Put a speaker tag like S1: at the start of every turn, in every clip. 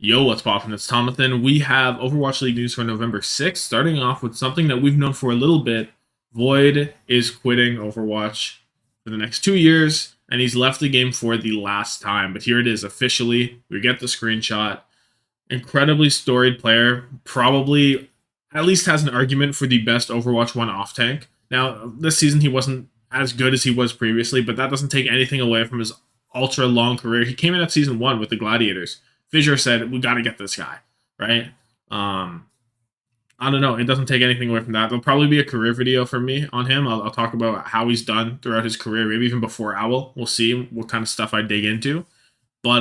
S1: Yo, what's poppin'? It's Tommathan. We have Overwatch League news for November 6th, starting off with something that we've known for a little bit. Void is quitting Overwatch for the next 2 years, and he's left the game for the last time. But here it is officially. We get the screenshot. Incredibly storied player, probably at least has an argument for the best Overwatch 1 off tank. Now, this season he wasn't as good as he was previously, but that doesn't take anything away from his ultra long career. He came in at season 1 with the Gladiators. Fissure said, we got to get this guy, right? Um, I don't know. It doesn't take anything away from that. There'll probably be a career video for me on him. I'll talk about how he's done throughout his career, maybe even before Owl. We'll see what kind of stuff I dig into. But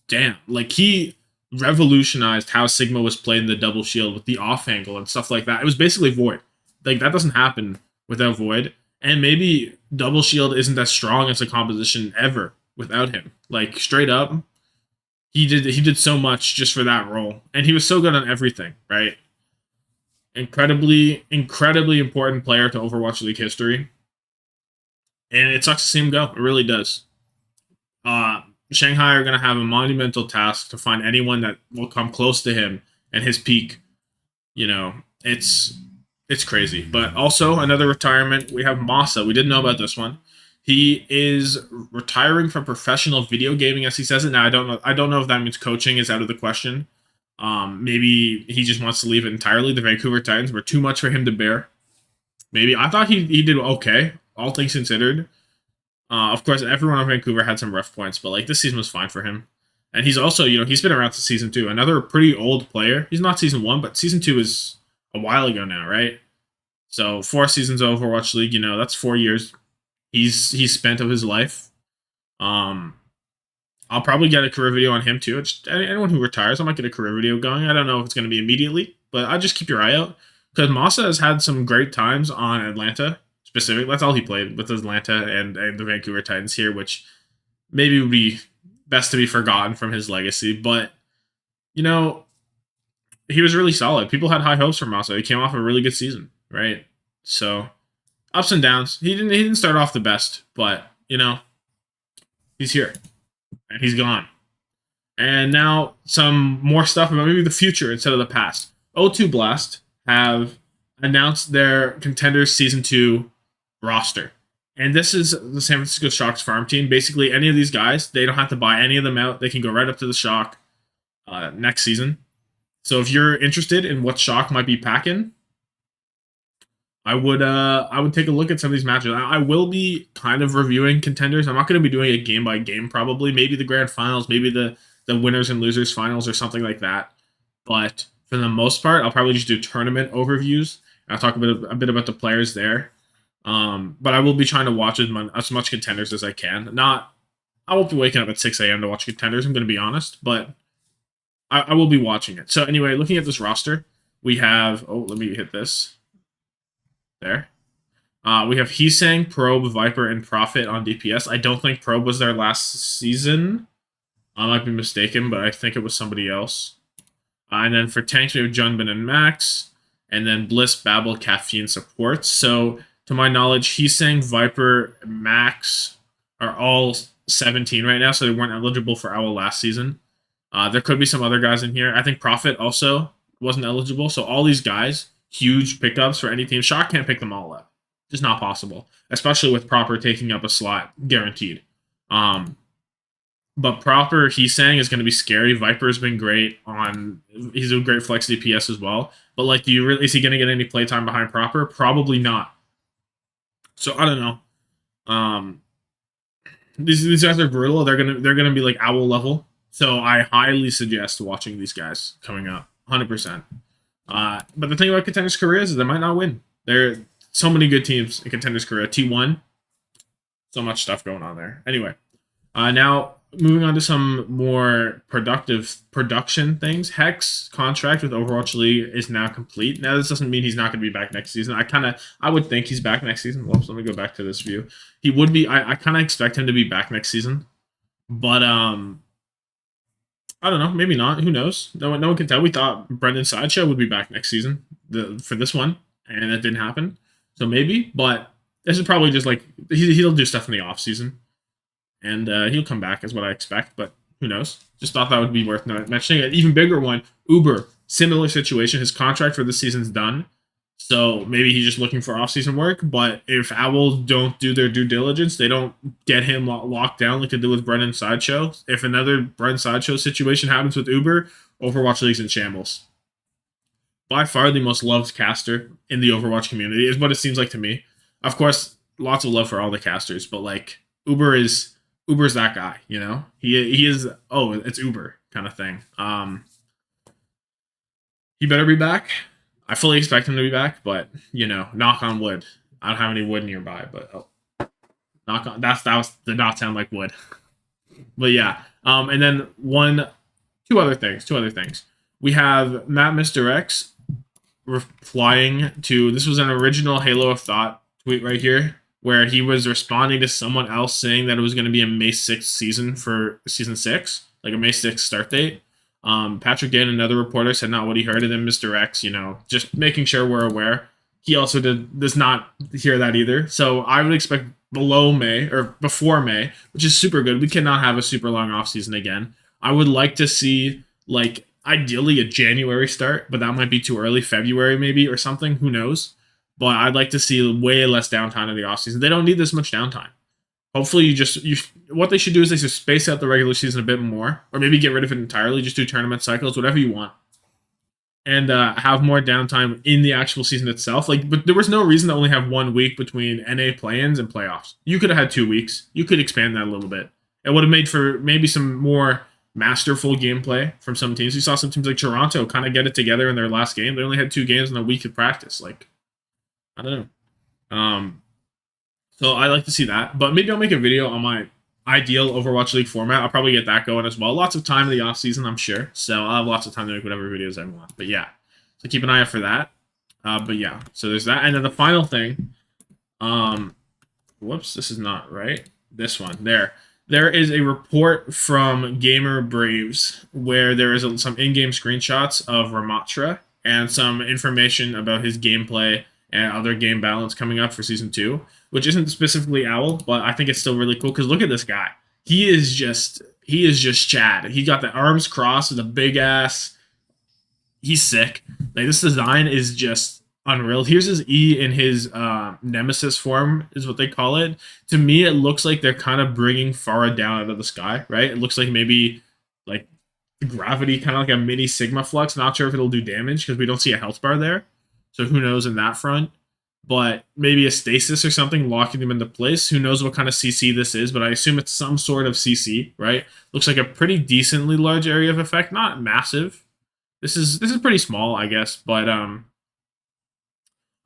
S1: damn, like he revolutionized how Sigma was played in the double shield with the off angle and stuff like that. It was basically Void. Like that doesn't happen without Void. And maybe double shield isn't as strong as a composition ever without him. Like straight up, he did so much just for that role. And he was so good on everything, right? Incredibly important player to Overwatch League history. And it sucks to see him go. It really does. Uh Shanghai are going to have a monumental task to find anyone that will come close to him and his peak. You know, it's crazy. But also another retirement. We have Masa. We didn't know about this one. He is retiring from professional video gaming, as he says it. Now I don't know. I don't know if that means coaching is out of the question. Maybe he just wants to leave it entirely. The Vancouver Titans were too much for him to bear. Maybe I thought he did okay, all things considered. Of course, everyone on Vancouver had some rough points, but like this season was fine for him. And he's also, he's been around since season 2. Another pretty old player. He's not season 1, but season 2 is a while ago now, right? So 4 seasons of Overwatch League, that's 4 years he's spent of his life. Um, I'll probably get a career video on him too. Just anyone who retires, I might get a career video going. I don't know if it's going to be immediately, but I just keep your eye out because Masa has had some great times on Atlanta specific. That's all he played with Atlanta and the Vancouver Titans here, which maybe would be best to be forgotten from his legacy. But you know, he was really solid. People had high hopes for Masa. He came off a really good season, right? So ups and downs. He didn't start off the best, but he's here and he's gone. And now some more stuff about maybe the future instead of the past. O2 Blast have announced their Contenders Season 2 roster. And this is the San Francisco Shock's farm team. Basically, any of these guys, they don't have to buy any of them out. They can go right up to the Shock next season. So if you're interested in what Shock might be packing, I would take a look at some of these matches. I will be kind of reviewing contenders. I'm not going to be doing it game by game, probably. Maybe the grand finals, maybe the winners and losers finals or something like that. But for the most part, I'll probably just do tournament overviews. I'll talk a bit about the players there. But I will be trying to watch as much contenders as I can. I won't be waking up at 6 a.m. to watch contenders, I'm going to be honest, but I will be watching it. So anyway, looking at this roster, we have, let me hit this. There. We have Heesang, Probe, Viper, and Prophet on DPS. I don't think Probe was there last season. I might be mistaken, but I think it was somebody else. And then for tanks, we have Junbin and Max. And then Bliss, Babel, Caffeine supports. So, to my knowledge, Heesang, Viper, Max are all 17 right now, so they weren't eligible for Owl last season. There could be some other guys in here. I think Prophet also wasn't eligible. So all these guys, huge pickups for any team. Shock can't pick them all up. Just not possible, especially with Proper taking up a slot guaranteed. But Proper, Heesang is going to be scary. Viper's been great he's a great flex DPS as well. But like, is he going to get any playtime behind Proper? Probably not. So I don't know. These guys are brutal. They're gonna be like Owl level. So I highly suggest watching these guys coming up, 100%. But the thing about Contenders Korea is they might not win. There are so many good teams in Contenders Korea. T1, so much stuff going on there. Anyway, now moving on to some more production things. Hex contract with Overwatch League is now complete. Now this doesn't mean he's not going to be back next season. I would think he's back next season. Whoops, let me go back to this view. He would be. I kind of expect him to be back next season, but I don't know. Maybe not. Who knows? No one can tell. We thought Brendan Sideshow would be back next season for this one, and that didn't happen. So maybe, but this is probably just like he'll do stuff in the off season, and he'll come back is what I expect. But Who knows? Just thought that would be worth mentioning. An even bigger one, Uber. Similar situation. His contract for this season's done. So maybe he's just looking for off-season work. But if Owls don't do their due diligence, they don't get him locked down like they did with Brennan Sideshow. If another Brennan Sideshow situation happens with Uber, Overwatch League's in shambles. By far the most loved caster in the Overwatch community is what it seems like to me. Of course, lots of love for all the casters, but like Uber's that guy, you know? He is it's Uber kind of thing. He better be back. I fully expect him to be back, but you know, knock on wood. I don't have any wood nearby, but knock on that was did not sound like wood. But yeah. And then two other things. We have Matt Mr. X replying to this was an original Halo of Thought tweet right here, where he was responding to someone else saying that it was going to be a May 6th season for season 6, like a May 6th start date. Patrick Gann, another reporter, said not what he heard, and then Mr. X, you know, just making sure we're aware. He also does not hear that either. So I would expect below May or before May, which is super good. We cannot have a super long off season again. I would like to see like ideally a January start, but that might be too early. February maybe or something. Who knows? But I'd like to see way less downtime in the off season. They don't need this much downtime. Hopefully, what they should do is they should space out the regular season a bit more, or maybe get rid of it entirely. Just do tournament cycles, whatever you want, and have more downtime in the actual season itself. Like, but there was no reason to only have 1 week between NA play-ins and playoffs. You could have had 2 weeks. You could expand that a little bit. It would have made for maybe some more masterful gameplay from some teams. You saw some teams like Toronto kind of get it together in their last game. They only had 2 games in a week of practice. Like, I don't know. So I like to see that. But maybe I'll make a video on my ideal Overwatch League format. I'll probably get that going as well. Lots of time in the off season, I'm sure. So I'll have lots of time to make whatever videos I want. But yeah, so keep an eye out for that. But yeah, so there's that. And then the final thing, whoops, this is not right. This one, there. There is a report from Gamer Braves where there is some in-game screenshots of Ramatra and some information about his gameplay and other game balance coming up for Season 2, which isn't specifically Owl, but I think it's still really cool because look at this guy. He is just Chad. He got the arms crossed with a big ass. He's sick. Like, this design is just unreal. Here's his E in his Nemesis form, is what they call it. To me, it looks like they're kind of bringing Pharah down out of the sky, right? It looks like maybe like gravity, kind of like a mini Sigma Flux. Not sure if it'll do damage because we don't see a health bar there. So who knows in that front. But maybe a stasis or something locking them into place. Who knows what kind of CC this is, but I assume it's some sort of CC, right? Looks like a pretty decently large area of effect. Not massive. This is pretty small, I guess, but I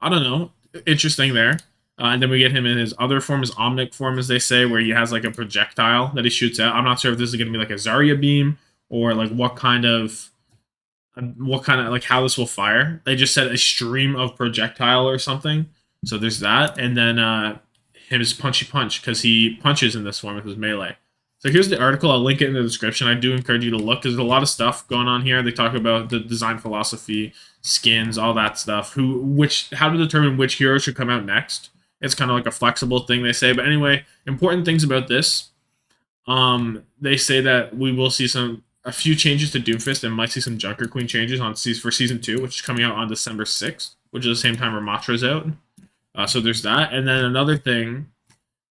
S1: don't know. Interesting there. And then we get him in his other form, his Omnic form, as they say, where he has like a projectile that he shoots out. I'm not sure if this is going to be like a Zarya beam or like what kind of like how this will fire. They just said a stream of projectile or something. So there's that, and then his punchy punch because he punches in this form with his melee. So here's the article. I'll link it in the description. I do encourage you to look because there's a lot of stuff going on here. They talk about the design philosophy, skins, all that stuff. How to determine which hero should come out next. It's kind of like a flexible thing they say. But anyway, important things about this. They say that we will see a few changes to Doomfist and might see some Junker Queen changes for Season 2, which is coming out on December 6th, which is the same time Ramatra's out. So there's that. And then another thing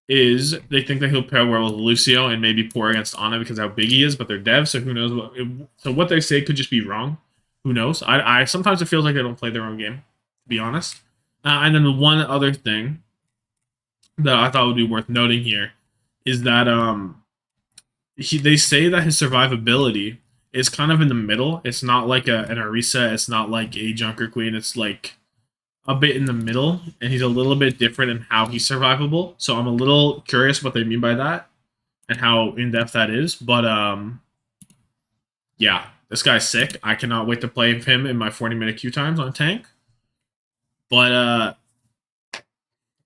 S1: is they think that he'll pair well with Lucio and maybe pour against Ana because of how big he is, but they're devs, so who knows. So what they say could just be wrong. Who knows? I sometimes it feels like they don't play their own game, to be honest. And then the one other thing that I thought would be worth noting here is that they say that his survivability is kind of in the middle. It's not like an Orisa. It's not like a Junker Queen. It's like a bit in the middle, and he's a little bit different in how he's survivable. So I'm a little curious what they mean by that and how in-depth that is. But yeah, this guy's sick. I cannot wait to play him in my 40-minute queue times on tank. But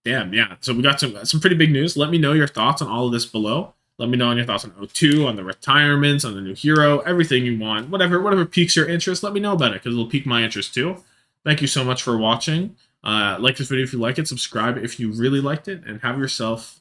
S1: damn, yeah. So we got some pretty big news. Let me know your thoughts on all of this below. Let me know your thoughts on O2, on the retirements, on the new hero, everything you want. Whatever piques your interest, let me know about it because it'll pique my interest too. Thank you so much for watching. Like this video if you like it, subscribe if you really liked it, and have yourself